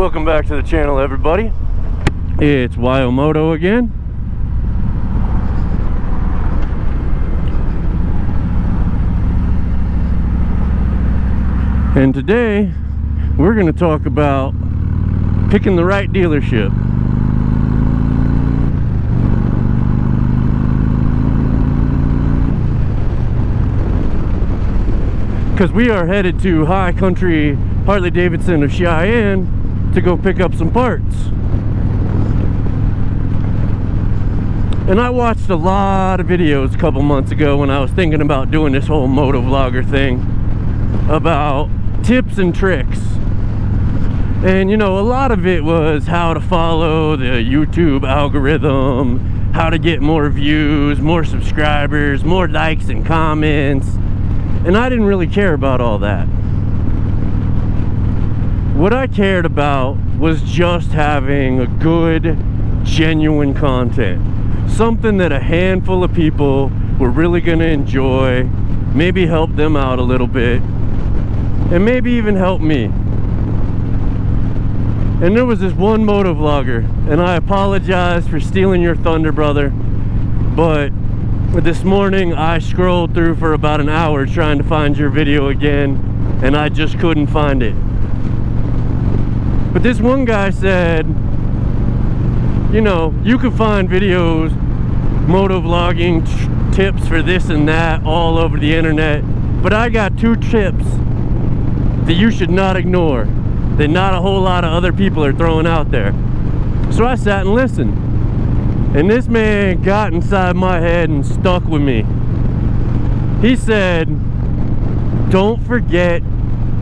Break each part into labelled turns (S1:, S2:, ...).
S1: Welcome back to the channel, everybody. It's Wyomoto again. And today we're going to talk about picking the right dealership. Because we are headed to High Country Harley-Davidson of Cheyenne to go pick up some parts. And I watched a lot of videos a couple months ago when I was thinking about doing this whole motovlogger thing about tips and tricks. And you know, a lot of it was how to follow the YouTube algorithm, how to get more views, more subscribers, more likes and comments. And I didn't really care about all that. What I cared about was just having a good, genuine content. Something that a handful of people were really gonna enjoy, maybe help them out a little bit, and maybe even help me. And there was this one motovlogger, and I apologize for stealing your thunder, brother, but this morning I scrolled through for about an hour trying to find your video again, and I just couldn't find it. But this one guy said, you know, you can find videos, motovlogging tips for this and that all over the internet, but I got two tips that you should not ignore, that not a whole lot of other people are throwing out there. So I sat and listened. And this man got inside my head and stuck with me. He said, don't forget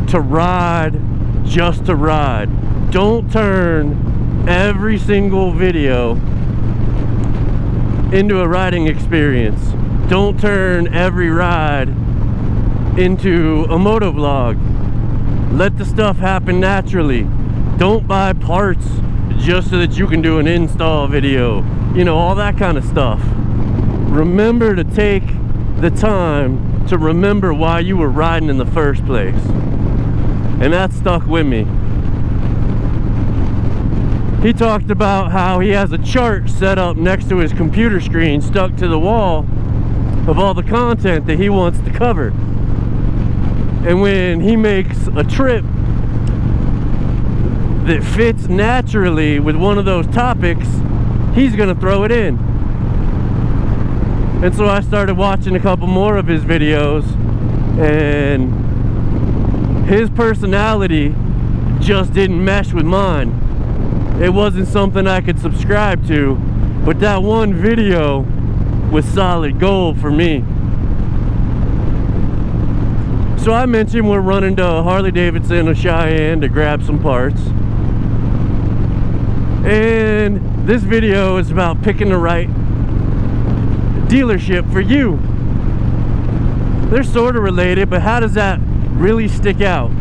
S1: to ride just to ride. Don't turn every single video into a riding experience. Don't turn every ride into a motovlog. Let the stuff happen naturally. Don't buy parts just so that you can do an install video. You know, all that kind of stuff. Remember to take the time to remember why you were riding in the first place. And that stuck with me. He talked about how he has a chart set up next to his computer screen, stuck to the wall, of all the content that he wants to cover. And when he makes a trip that fits naturally with one of those topics, he's gonna throw it in. And so I started watching a couple more of his videos, and his personality just didn't mesh with mine. It wasn't something I could subscribe to, but that one video was solid gold for me. So I mentioned we're running to Harley-Davidson of Cheyenne to grab some parts. And this video is about picking the right dealership for you. They're sort of related, but how does that really stick out?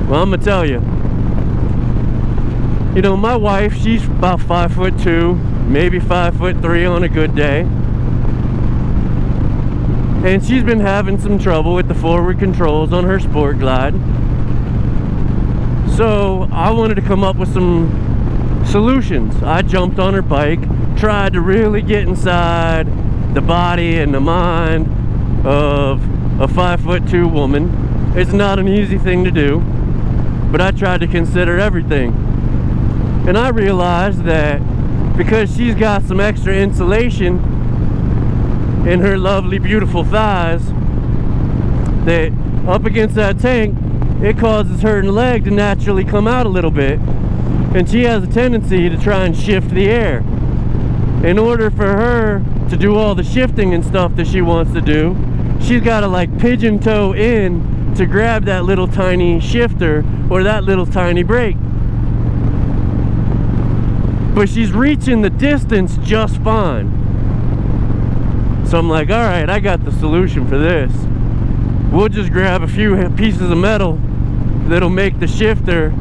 S1: Well, I'm gonna tell you. You know, my wife, she's about 5'2", maybe 5'3" on a good day. And she's been having some trouble with the forward controls on her Sport Glide. So I wanted to come up with some solutions. I jumped on her bike, tried to really get inside the body and the mind of a 5'2" woman. It's not an easy thing to do, but I tried to consider everything. And I realized that because she's got some extra insulation in her lovely, beautiful thighs, that up against that tank, it causes her leg to naturally come out a little bit. And she has a tendency to try and shift the air. In order for her to do all the shifting and stuff that she wants to do, she's got to like pigeon toe in to grab that little tiny shifter or that little tiny brake. But she's reaching the distance just fine. So I'm like, all right, I got the solution for this. We'll just grab a few pieces of metal that'll make the shifter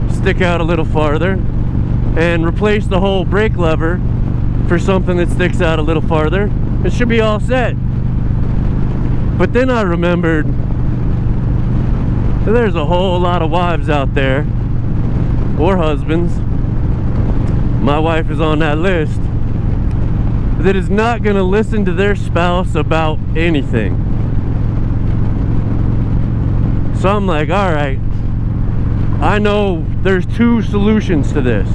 S1: stick out a little farther and replace the whole brake lever for something that sticks out a little farther. It should be all set. But then I remembered that there's a whole lot of wives out there or husbands, my wife is on that list, that is not going to listen to their spouse about anything. So I'm like, all right, I know there's 2 solutions to this.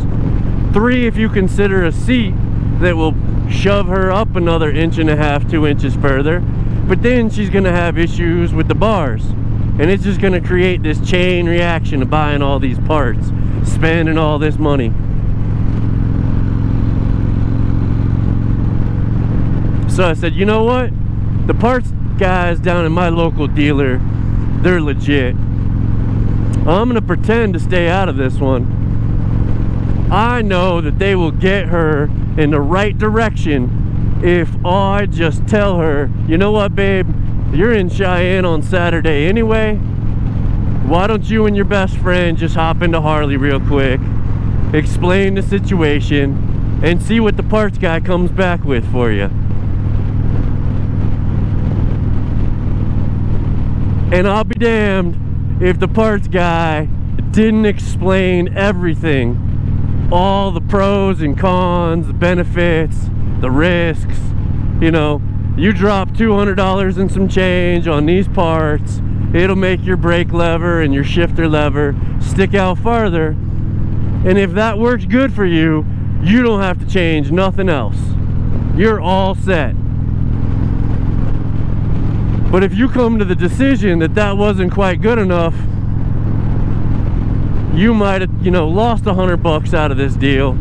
S1: 3 if you consider a seat that will shove her up another 1.5 to 2 inches further. But then she's going to have issues with the bars. And it's just going to create this chain reaction of buying all these parts, spending all this money. So I said, you know what? The parts guys down in my local dealer, they're legit. I'm going to pretend to stay out of this one. I know that they will get her in the right direction if I just tell her, you know what, babe? You're in Cheyenne on Saturday anyway. Why don't you and your best friend just hop into Harley real quick, explain the situation, and see what the parts guy comes back with for you. And I'll be damned if the parts guy didn't explain everything. All the pros and cons, the benefits, the risks. You know, you drop $200 and some change on these parts, it'll make your brake lever and your shifter lever stick out farther. And if that works good for you, you don't have to change nothing else. You're all set. But if you come to the decision that that wasn't quite good enough, you might have, you know, lost $100 out of this deal,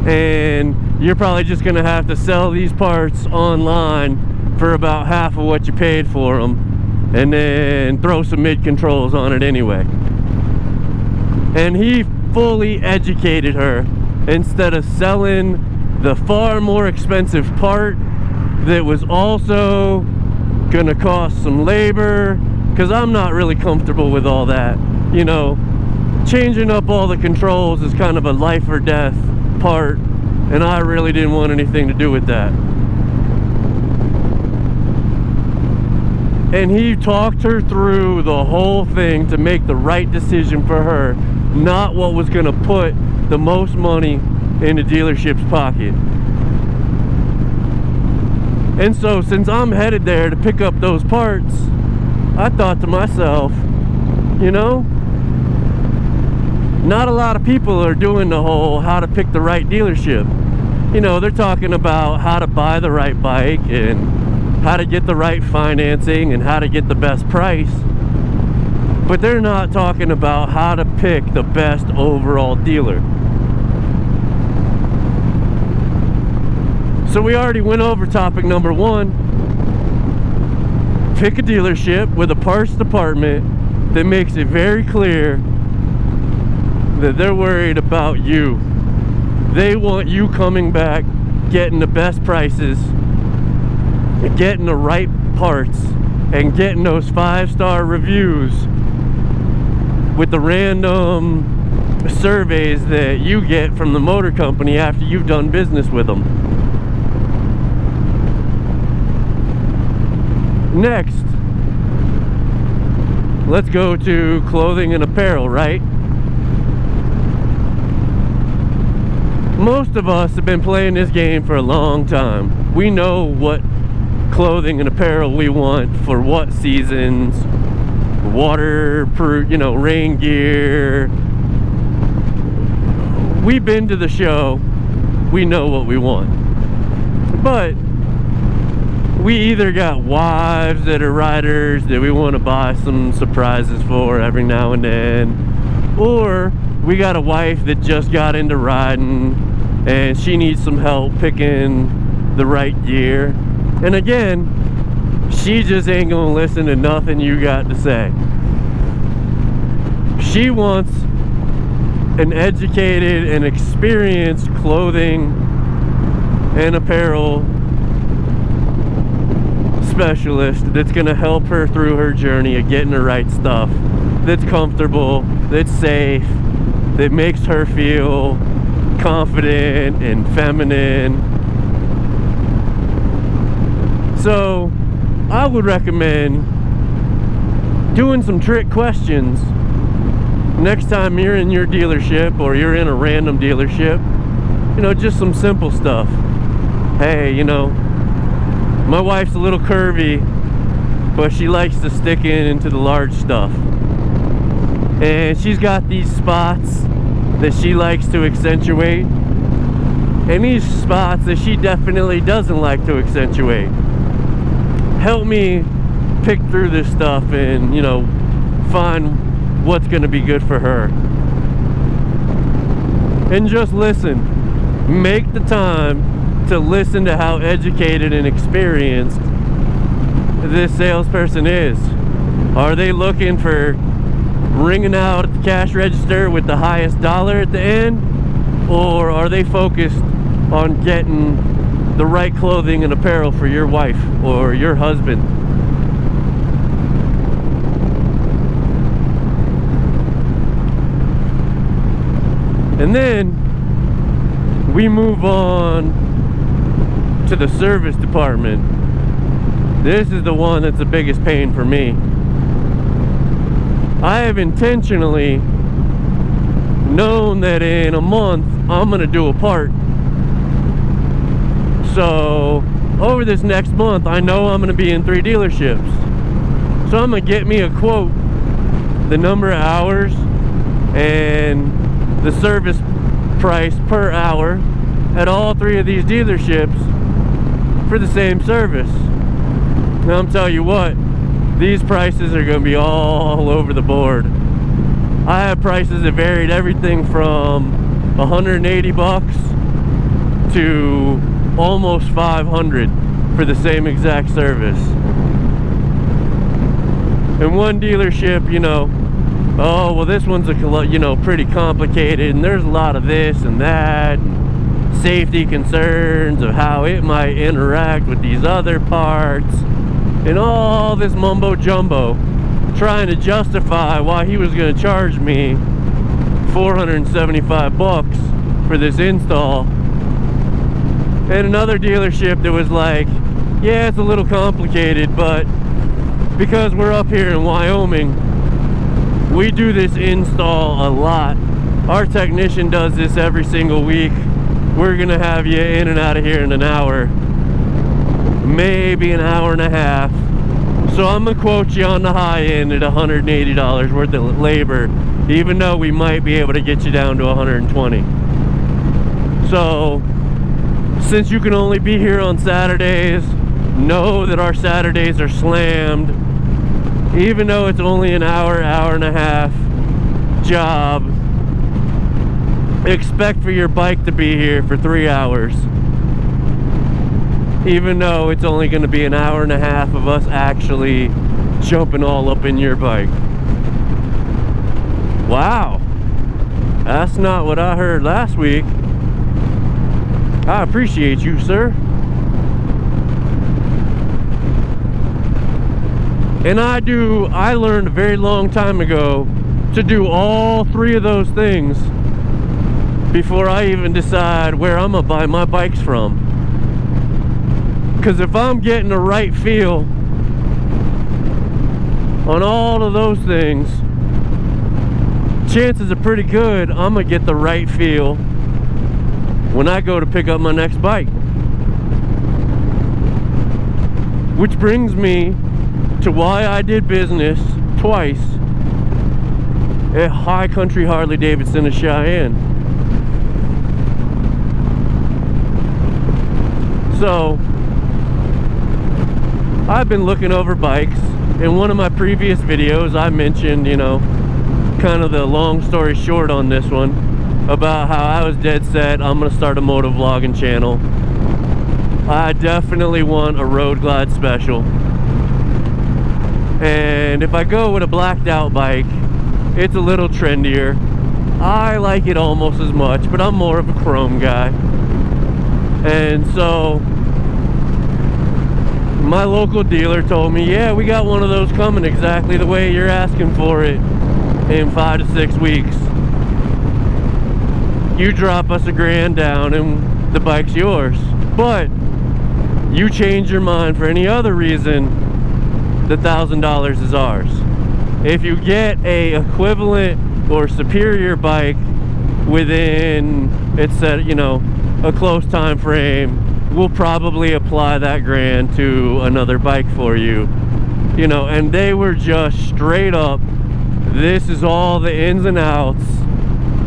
S1: and you're probably just gonna have to sell these parts online for about half of what you paid for them, and then throw some mid controls on it anyway. And he fully educated her instead of selling the far more expensive part that was also gonna cost some labor, because I'm not really comfortable with all that. You know, changing up all the controls is kind of a life or death part, and I really didn't want anything to do with that. And he talked her through the whole thing to make the right decision for her, not what was gonna put the most money in the dealership's pocket. And so since I'm headed there to pick up those parts, I thought to myself, you know, not a lot of people are doing the whole how to pick the right dealership. You know, they're talking about how to buy the right bike and how to get the right financing and how to get the best price. But they're not talking about how to pick the best overall dealer. So we already went over topic number 1. Pick a dealership with a parts department that makes it very clear that they're worried about you. They want you coming back, getting the best prices, getting the right parts, and getting those 5-star reviews with the random surveys that you get from the motor company after you've done business with them. Next, let's go to clothing and apparel, right? Most of us have been playing this game for a long time. We know what clothing and apparel we want for what seasons, waterproof, you know, rain gear. We've been to the show, we know what we want. But we either got wives that are riders that we want to buy some surprises for every now and then, or we got a wife that just got into riding and she needs some help picking the right gear. And again, she just ain't gonna listen to nothing you got to say. She wants an educated and experienced clothing and apparel specialist that's going to help her through her journey of getting the right stuff, that's comfortable, that's safe, that makes her feel confident and feminine. So I would recommend doing some trick questions next time you're in your dealership or you're in a random dealership, you know, just some simple stuff. Hey, you know, my wife's a little curvy, but she likes to stick into the large stuff. And she's got these spots that she likes to accentuate, and these spots that she definitely doesn't like to accentuate. Help me pick through this stuff and, you know, find what's going to be good for her. And just listen. Make the time to listen to how educated and experienced this salesperson is. Are they looking for ringing out at the cash register with the highest dollar at the end? Or are they focused on getting the right clothing and apparel for your wife or your husband? And then we move on to the service department. This is the one that's the biggest pain for me. I have intentionally known that in a month I'm gonna do a part. So over this next month, I know I'm gonna be in 3 dealerships. So I'm gonna get me a quote, the number of hours and the service price per hour at all 3 of these dealerships for the same service. Now I'm telling you what, these prices are going to be all over the board. I have prices that varied everything from 180 bucks to almost 500 for the same exact service. And one dealership, you know, oh, well, this one's you know, pretty complicated, and there's a lot of this and that, and safety concerns of how it might interact with these other parts, and all this mumbo jumbo, trying to justify why he was going to charge me 475 bucks for this install. And another dealership that was like, yeah, it's a little complicated, but because we're up here in Wyoming, we do this install a lot. Our technician does this every single week. We're gonna have you in and out of here in an hour, maybe an hour and a half. So I'm gonna quote you on the high end at $180 worth of labor, even though we might be able to get you down to 120. So since you can only be here on Saturdays, know that our Saturdays are slammed. Even though it's only an hour, hour and a half job, expect for your bike to be here for 3 hours. Even though it's only going to be an hour and a half of us actually jumping all up in your bike. Wow, that's not what I heard last week. I appreciate you, sir. And I learned a very long time ago to do all 3 of those things before I even decide where I'm gonna buy my bikes from. Because if I'm getting the right feel on all of those things, chances are pretty good I'm gonna get the right feel when I go to pick up my next bike. Which brings me to why I did business twice at High Country Harley Davidson of Cheyenne. So I've been looking over bikes. In one of my previous videos I mentioned, you know, kind of the long story short on this one, about how I was dead set I'm gonna start a motovlogging channel. I definitely want a Road Glide Special. And if I go with a blacked out bike, it's a little trendier. I like it almost as much, but I'm more of a chrome guy. And so my local dealer told me, yeah, we got one of those coming exactly the way you're asking for it in 5 to 6 weeks. You drop us $1,000 down and the bike's yours. But you change your mind for any other reason, the $1,000 is ours. If you get a equivalent or superior bike within, it's at, you know, a close time frame, we'll probably apply that grand to another bike for you. You know, and they were just straight up, this is all the ins and outs.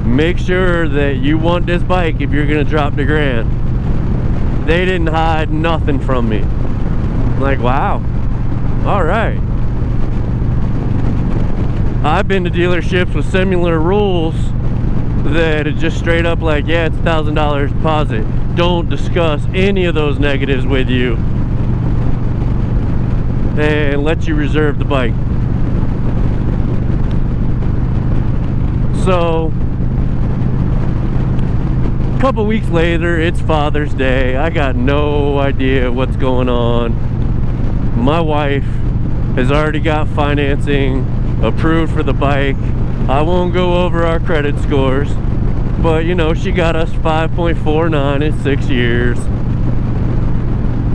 S1: Make sure that you want this bike if you're gonna drop the grand. They didn't hide nothing from me. Like, wow, all right. I've been to dealerships with similar rules that are just straight up like, yeah, it's $1,000 deposit. Don't discuss any of those negatives with you and let you reserve the bike. So a couple weeks later, it's Father's Day. I got no idea what's going on. My wife has already got financing approved for the bike. I won't go over our credit scores, but you know, she got us 5.49 in 6 years.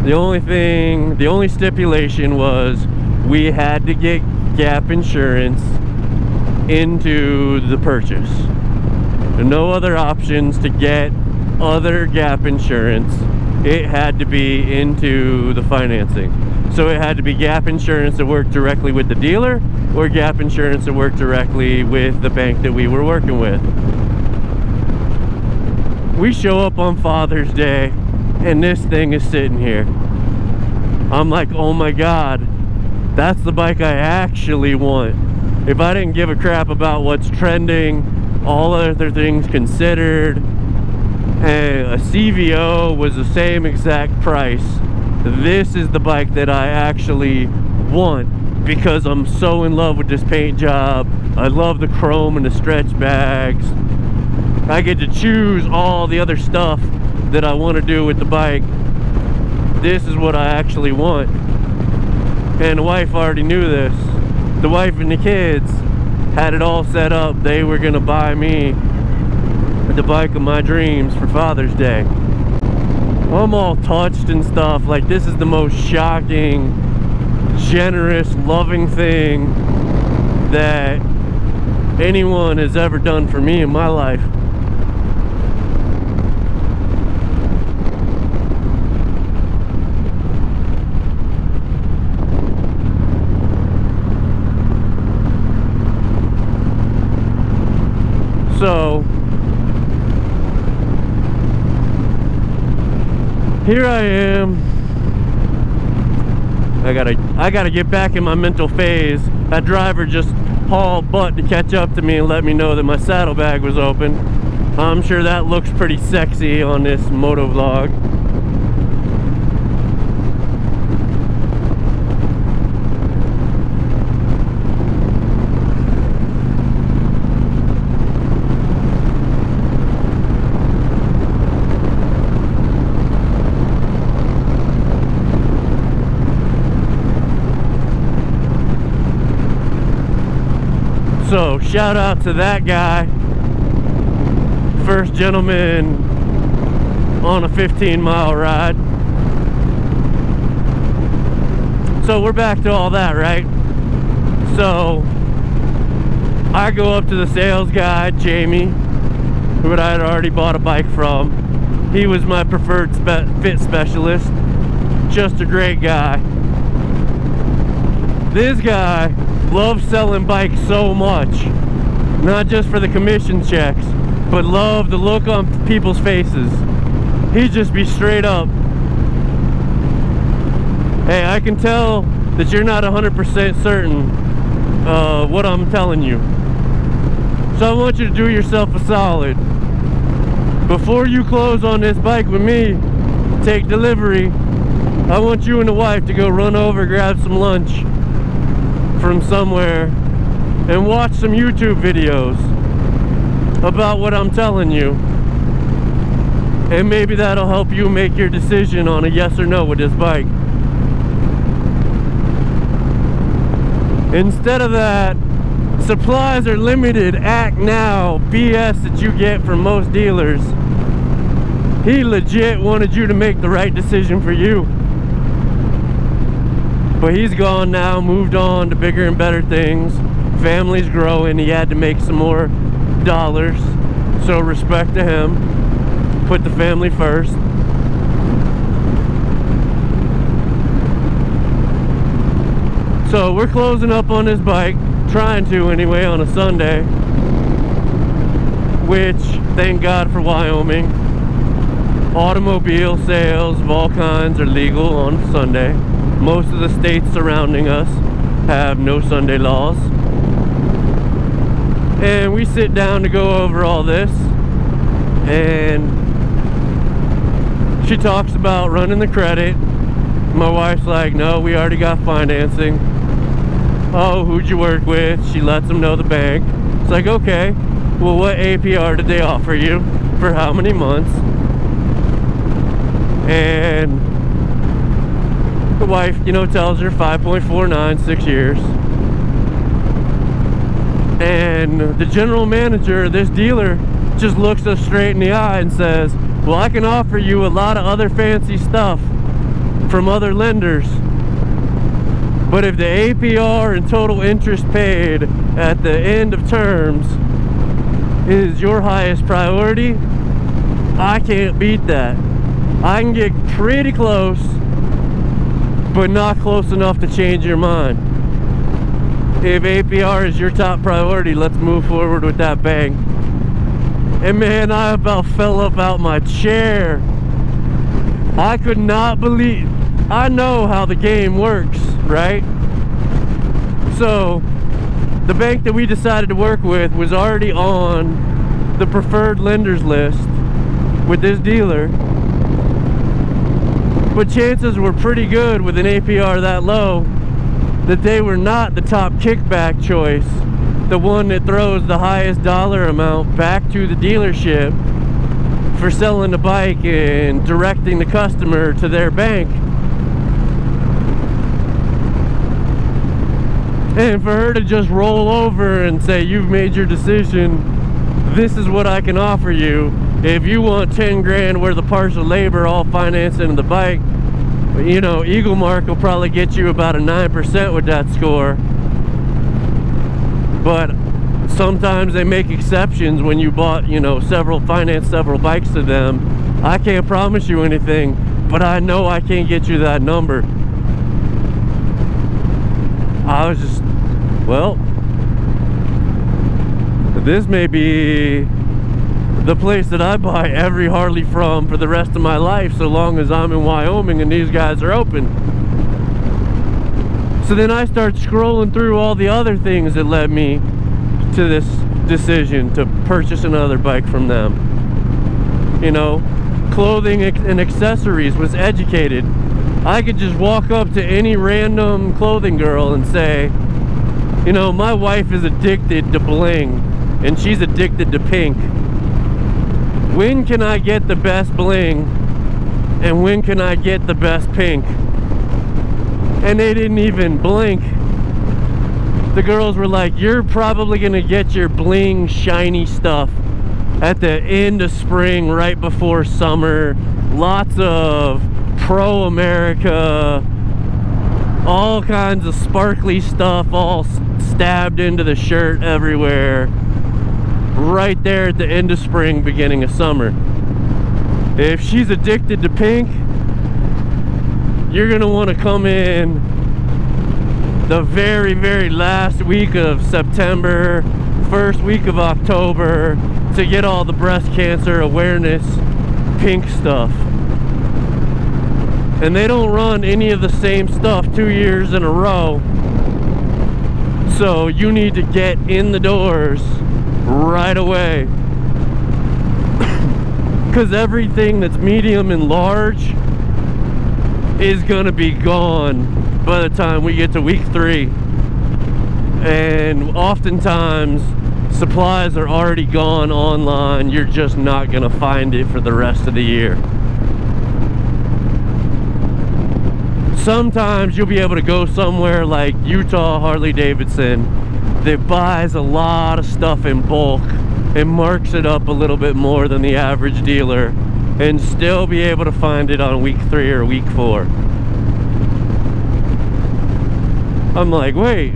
S1: The only stipulation was we had to get gap insurance into the purchase. There are no other options to get other gap insurance. It had to be into the financing. So it had to be gap insurance that worked directly with the dealer, or gap insurance that worked directly with the bank that we were working with. We show up on Father's Day and this thing is sitting here. I'm like, oh my God, that's the bike I actually want. If I didn't give a crap about what's trending, all other things considered, and a CVO was the same exact price, this is the bike that I actually want, because I'm so in love with this paint job. I love the chrome and the stretch bags. I get to choose all the other stuff that I want to do with the bike. This is what I actually want. And the wife already knew this. The wife and the kids had it all set up. They were gonna buy me the bike of my dreams for Father's Day. I'm all touched and stuff. Like, this is the most shocking, generous, loving thing that anyone has ever done for me in my life. So here I am. I gotta get back in my mental phase. That driver just hauled butt to catch up to me and let me know that my saddlebag was open. I'm sure that looks pretty sexy on this moto vlog. So shout out to that guy, first gentleman on a 15-mile ride. So we're back to all that, right? So I go up to the sales guy, Jamie, who I had already bought a bike from. He was my preferred fit specialist. Just a great guy. This guy loves selling bikes so much, not just for the commission checks, but love the look on people's faces. He'd just be straight up, hey, I can tell that you're not 100% certain what I'm telling you, so I want you to do yourself a solid. Before you close on this bike with me, take delivery, I want you and the wife to go run over, grab some lunch from somewhere and watch some YouTube videos about what I'm telling you, and maybe that'll help you make your decision on a yes or no with this bike. Instead of that, supplies are limited, act now BS that you get from most dealers. He legit wanted you to make the right decision for you. But he's gone now, moved on to bigger and better things. Family's growing, he had to make some more So respect to him. Put the family first. So we're closing up on his bike, trying to anyway, on a Sunday. Which, thank God for Wyoming, automobile sales of all kinds are legal on Sunday. Most of the states surrounding us have no Sunday laws. And we sit down to go over all this, and she talks about running the credit. My wife's like, no, we already got financing. Oh, who'd you work with? She lets them know the bank. It's like, okay, well, what APR did they offer you for how many months? And the wife, you know, tells her 5.49, 6 years. And the general manager of this dealer just looks us straight in the eye and says, well, I can offer you a lot of other fancy stuff from other lenders, but if the APR and total interest paid at the end of terms is your highest priority, I can't beat that. I can get pretty close, but not close enough to change your mind. If APR is your top priority, let's move forward with that bank. And man, I about fell up out my chair. I could not believe, I know how the game works, right? So the bank that we decided to work with was already on the preferred lenders list with this dealer, but chances were pretty good with an APR that low that they were not the top kickback choice, the one that throws the highest dollar amount back to the dealership for selling the bike and directing the customer to their bank. And for her to just roll over and say, you've made your decision, this is what I can offer you. If you want 10 grand worth of partial labor all financed into the bike, you know, Eagle Mark will probably get you about a 9% with that score. But sometimes they make exceptions when you bought, you know, financed several bikes to them. I can't promise you anything, but I know I can't get you that number. I was just, well, this may be the place that I buy every Harley from for the rest of my life, so long as I'm in Wyoming and these guys are open. So then I start scrolling through all the other things that led me to this decision to purchase another bike from them. You know, clothing and accessories was educated. I could just walk up to any random clothing girl and say, you know, my wife is addicted to bling and she's addicted to pink. When can I get the best bling and when can I get the best pink? And they didn't even blink. The girls were like, you're probably gonna get your bling shiny stuff at the end of spring, right before summer. Lots of Pro America, all kinds of sparkly stuff all stabbed into the shirt everywhere, right there at the end of spring, beginning of summer. If she's addicted to pink, you're gonna want to come in the very, very last week of September, first week of October to get all the breast cancer awareness pink stuff. And they don't run any of the same stuff 2 years in a row. So you need to get in the doors right away. Because everything that's medium and large is gonna be gone by the time we get to week 3. And oftentimes supplies are already gone online. You're just not gonna find it for the rest of the year. Sometimes you'll be able to go somewhere like Utah Harley-Davidson that buys a lot of stuff in bulk and marks it up a little bit more than the average dealer and still be able to find it on week 3 or week 4. I'm like, wait,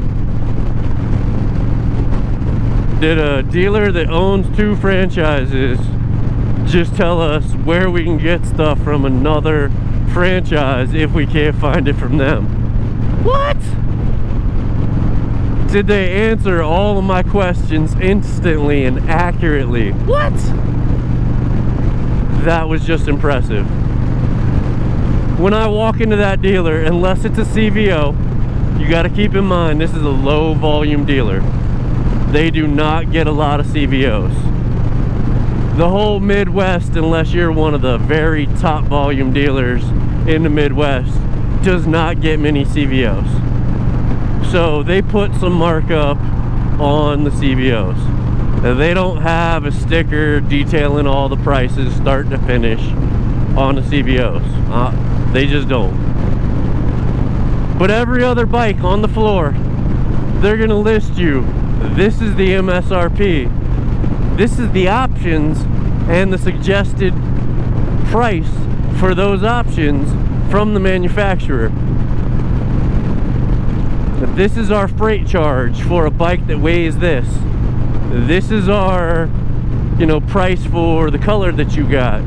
S1: Did a dealer that owns 2 franchises just tell us where we can get stuff from another franchise if we can't find it from them? What? Did they answer all of my questions instantly and accurately? What? That was just impressive. When I walk into that dealer, unless it's a CVO, you got to keep in mind this is a low volume dealer. They do not get a lot of CVOs. The whole Midwest, unless you're one of the very top volume dealers in the Midwest, does not get many CVOs. So they put some markup on the CVOs. They don't have a sticker detailing all the prices start to finish on the CVOs. They just don't. But every other bike on the floor, they're gonna list you, this is the MSRP. This is the options and the suggested price for those options from the manufacturer. This is our freight charge for a bike that weighs this. This is our, you know, price for the color that you got.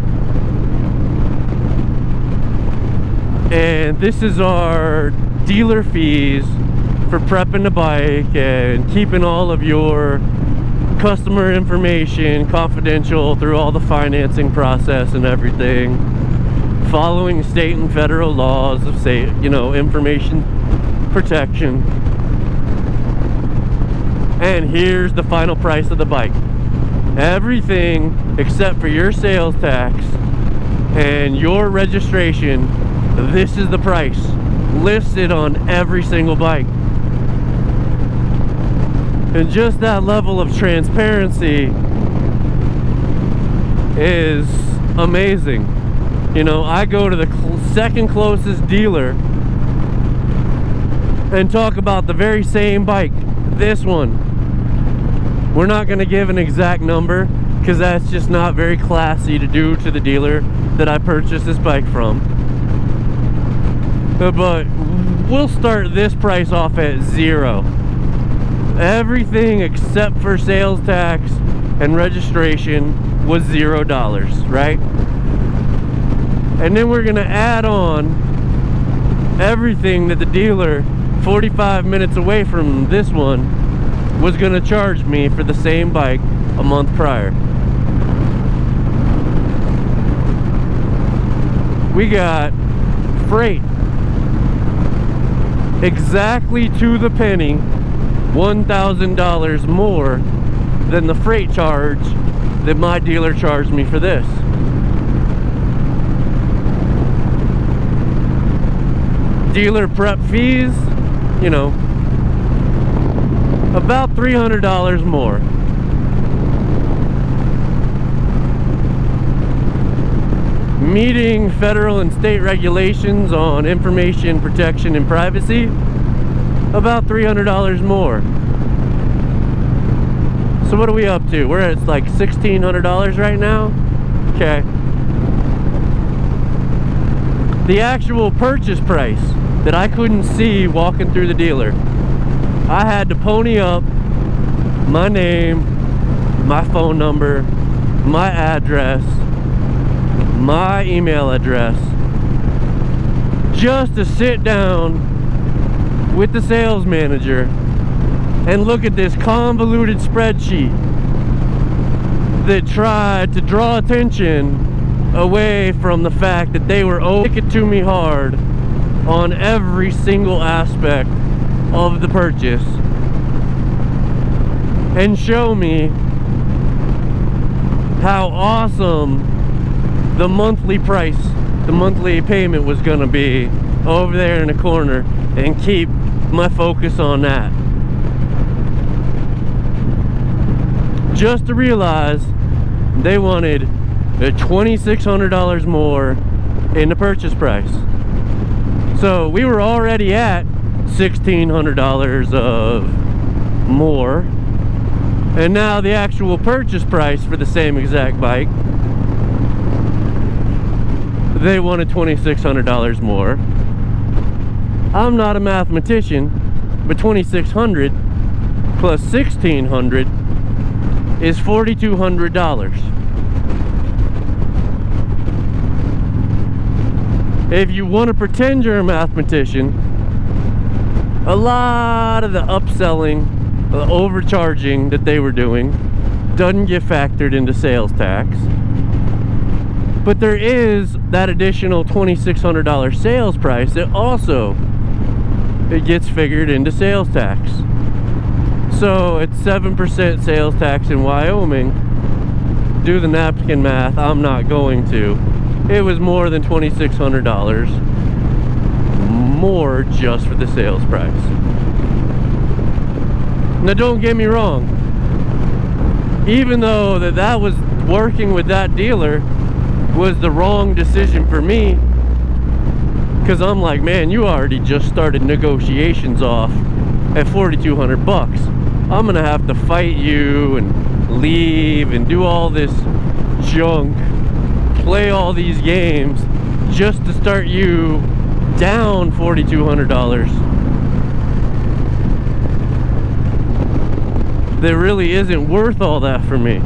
S1: And this is our dealer fees for prepping the bike and keeping all of your customer information confidential through all the financing process and everything, following state and federal laws of, say, you know, information protection. And here's the final price of the bike. Everything except for your sales tax and your registration, this is the price listed on every single bike. And just that level of transparency is amazing. You know, I go to the second closest dealer and talk about the very same bike, this one. We're not going to give an exact number because that's just not very classy to do to the dealer that I purchased this bike from. But we'll start this price off at 0. Everything except for sales tax and registration was $0, right? And then we're gonna add on everything that the dealer 45 minutes away from this one was gonna charge me for the same bike a month prior. We got freight exactly to the penny, $1,000 more than the freight charge that my dealer charged me for this. Dealer prep fees, you know, about $300 more. Meeting federal and state regulations on information protection and privacy, about $300 more. So what are we up to? We're at like $1,600 right now. Okay. The actual purchase price that I couldn't see walking through the dealer, I had to pony up my name, my phone number, my address, my email address, just to sit down with the sales manager and look at this convoluted spreadsheet that tried to draw attention away from the fact that they were sticking to me hard on every single aspect of the purchase and show me how awesome the monthly price, the monthly payment was gonna be over there in the corner, and keep my focus on that. Just to realize they wanted $2,600 more in the purchase price. So we were already at $1,600 of more, and now the actual purchase price for the same exact bike, they wanted $2,600 more. I'm not a mathematician, but $2,600 plus $1,600 is $4,200. If you want to pretend you're a mathematician, a lot of the upselling, the overcharging that they were doing doesn't get factored into sales tax. But there is that additional $2,600 sales price that also it gets figured into sales tax. So it's 7% sales tax in Wyoming. Do the napkin math, I'm not going to. It was more than $2,600 more just for the sales price. Now don't get me wrong, even though that was working with that dealer was the wrong decision for me, because I'm like, man, you already just started negotiations off at 4,200 bucks. I'm gonna have to fight you and leave and do all this junk, play all these games just to start you down $4,200. That really isn't worth all that for me.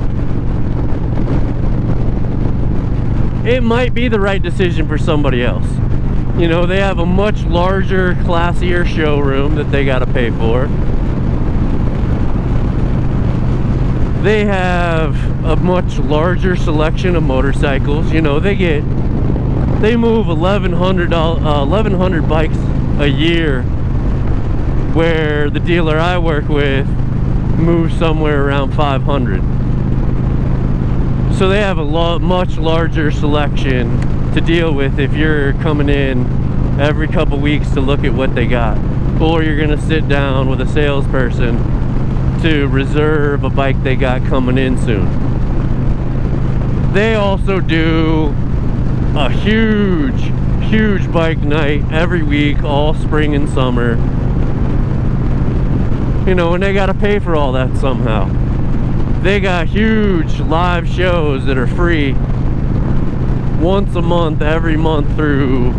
S1: It might be the right decision for somebody else. You know, they have a much larger, classier showroom that they gotta pay for. They have a much larger selection of motorcycles. You know, they move 1,100 bikes a year, where the dealer I work with moves somewhere around 500. So they have a much larger selection to deal with if you're coming in every couple weeks to look at what they got, or you're gonna sit down with a salesperson to reserve a bike they got coming in soon. They also do a huge bike night every week, all spring and summer. You know, and they gotta pay for all that somehow. They got huge live shows that are free once a month, every month through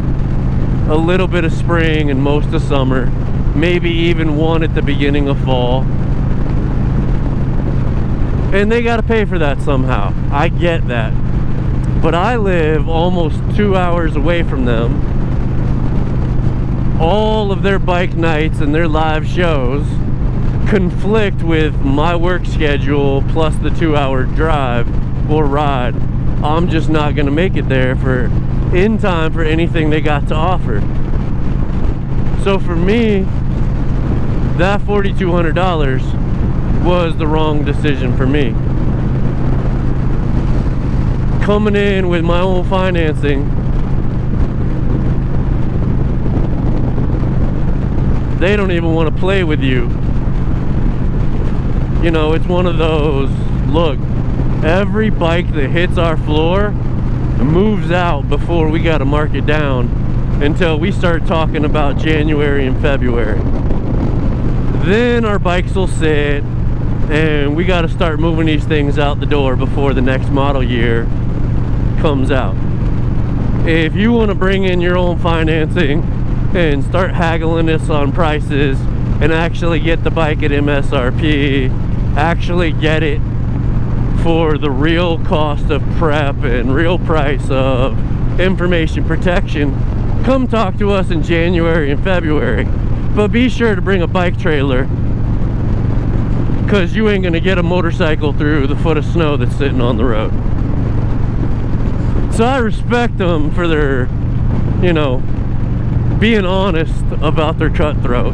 S1: a little bit of spring and most of summer, maybe even one at the beginning of fall. And they got to pay for that somehow. I get that. But I live almost 2 hours away from them. All of their bike nights and their live shows conflict with my work schedule plus the 2-hour drive or ride. I'm just not gonna make it there in time for anything they got to offer. So for me, that $4,200 was the wrong decision for me. Coming in with my own financing, they don't even want to play with you. You know, it's one of those, look, every bike that hits our floor moves out before we got to mark it down until we start talking about January and February. Then our bikes will sit and we got to start moving these things out the door before the next model year comes out. If you want to bring in your own financing and start haggling us on prices and actually get the bike at MSRP, actually get it for the real cost of prep and real price of information protection, come talk to us in January and February. But be sure to bring a bike trailer, because you ain't gonna get a motorcycle through the foot of snow that's sitting on the road. So I respect them for their, you know, being honest about their cutthroat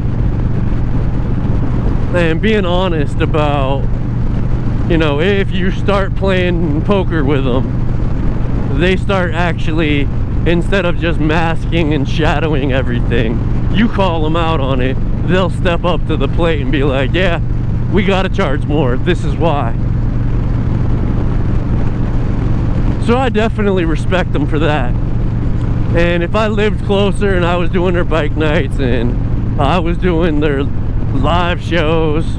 S1: and being honest about, you know, if you start playing poker with them, they start actually, instead of just masking and shadowing everything, you call them out on it, they'll step up to the plate and be like, yeah, we gotta charge more, this is why. So I definitely respect them for that. And if I lived closer and I was doing their bike nights and I was doing their live shows,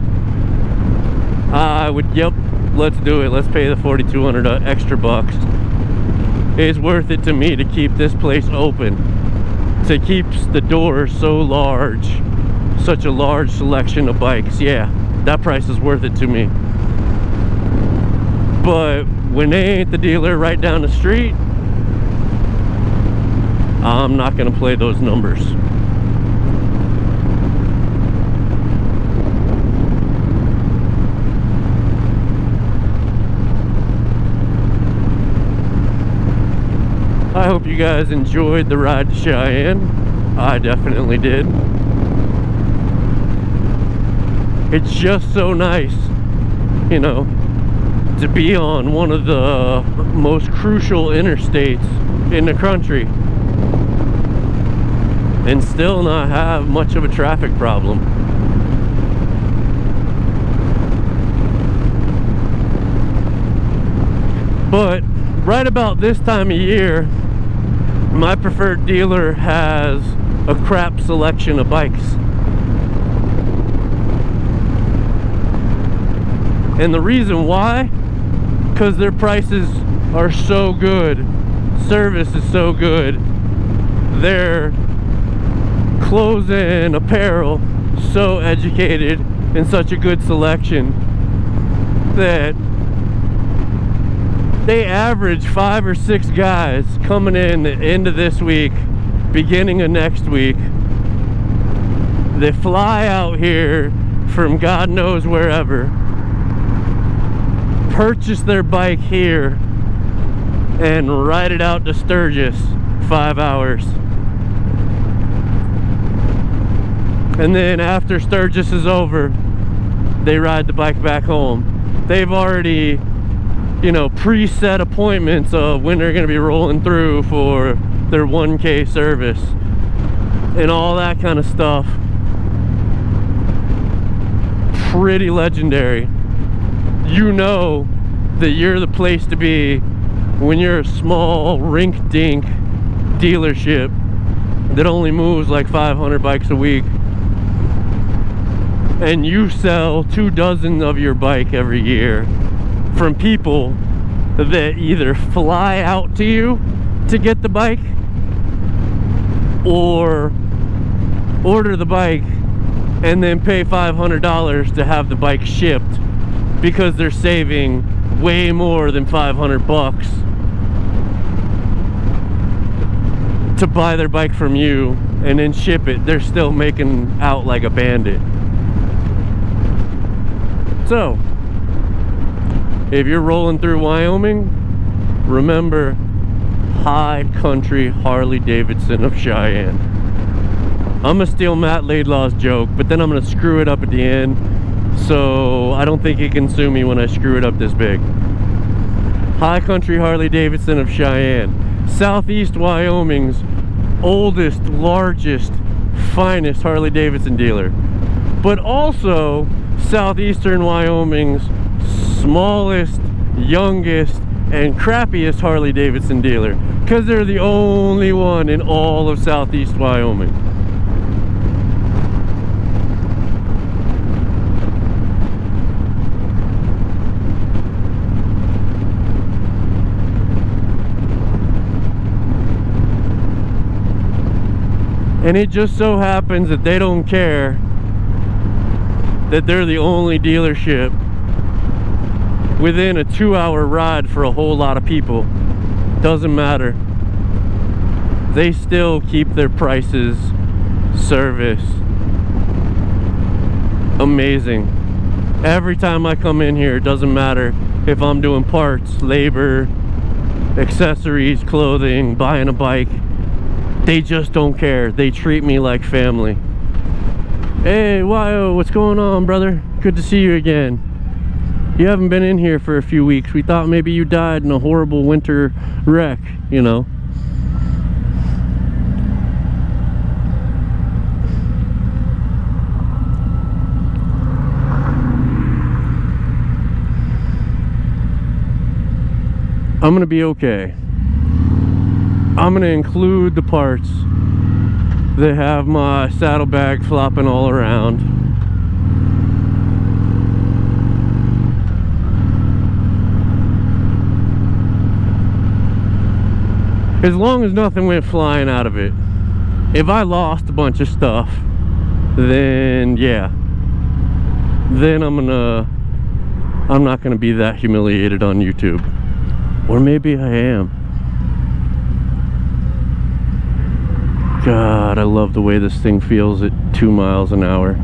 S1: I would, yep, let's do it. Let's pay the 4,200 extra bucks. It's worth it to me to keep this place open, to keep the doors so large, such a large selection of bikes. Yeah, that price is worth it to me. But when they ain't the dealer right down the street, I'm not gonna play those numbers. I hope you guys enjoyed the ride to Cheyenne. I definitely did. It's just so nice, you know, to be on one of the most crucial interstates in the country and still not have much of a traffic problem. But right about this time of year, my preferred dealer has a crap selection of bikes. And the reason why, because their prices are so good, service is so good, their clothes and apparel so educated and such a good selection that they average 5 or 6 guys coming in the end of this week, beginning of next week. They fly out here from God knows wherever, purchase their bike here, and ride it out to Sturgis 5 hours. And then after Sturgis is over, they ride the bike back home. They've already, you know, preset appointments of when they're going to be rolling through for their 1K service and all that kind of stuff. Pretty legendary. You know that you're the place to be when you're a small rink-dink dealership that only moves like 500 bikes a week, and you sell 24 of your bike every year from people that either fly out to you to get the bike or order the bike and then pay $500 to have the bike shipped because they're saving way more than 500 bucks to buy their bike from you and then ship it. They're still making out like a bandit. So if you're rolling through Wyoming, remember High Country Harley Davidson of Cheyenne. I'm gonna steal Matt Laidlaw's joke, but then I'm gonna screw it up at the end, so I don't think he can sue me when I screw it up this big. High Country Harley Davidson of Cheyenne, Southeast Wyoming's oldest, largest, finest Harley Davidson dealer, but also Southeastern Wyoming's smallest, youngest, and crappiest Harley Davidson dealer, because they're the only one in all of Southeast Wyoming. And it just so happens that they don't care that they're the only dealership within a 2-hour ride for a whole lot of people. Doesn't matter. They still keep their prices, service amazing. Every time I come in here, it doesn't matter if I'm doing parts, labor, accessories, clothing, buying a bike. They just don't care. They treat me like family. Hey, Wyo, what's going on, brother? Good to see you again. You haven't been in here for a few weeks. We thought maybe you died in a horrible winter wreck, you know. I'm gonna be okay. I'm gonna include the parts that have my saddlebag flopping all around. As long as nothing went flying out of it. If I lost a bunch of stuff, then yeah. Then I'm I'm not going to be that humiliated on YouTube. Or maybe I am. God, I love the way this thing feels at 2 miles an hour.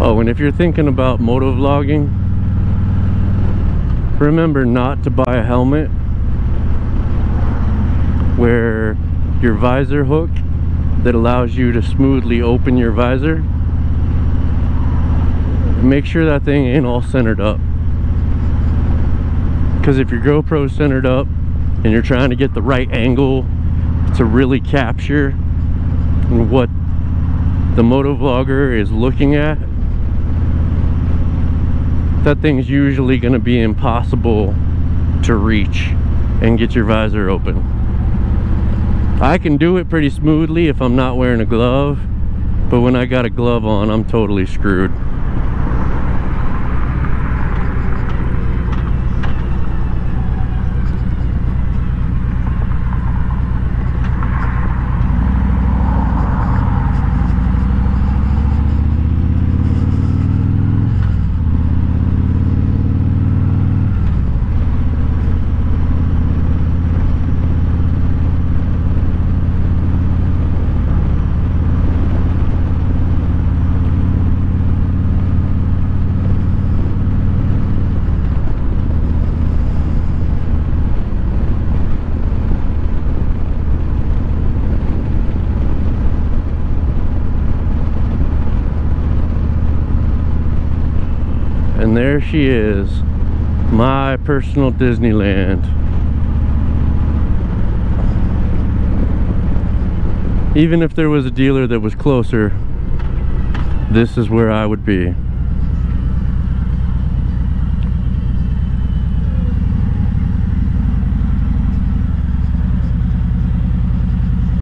S1: Oh, and if you're thinking about motovlogging, remember not to buy a helmet where your visor hook that allows you to smoothly open your visor, make sure that thing ain't all centered up. Because if your GoPro's centered up and you're trying to get the right angle to really capture what the motovlogger is looking at, that thing's usually going to be impossible to reach and get your visor open. I can do it pretty smoothly if I'm not wearing a glove, but when I got a glove on, I'm totally screwed. And there she is, my personal Disneyland. Even if there was a dealer that was closer, this is where I would be.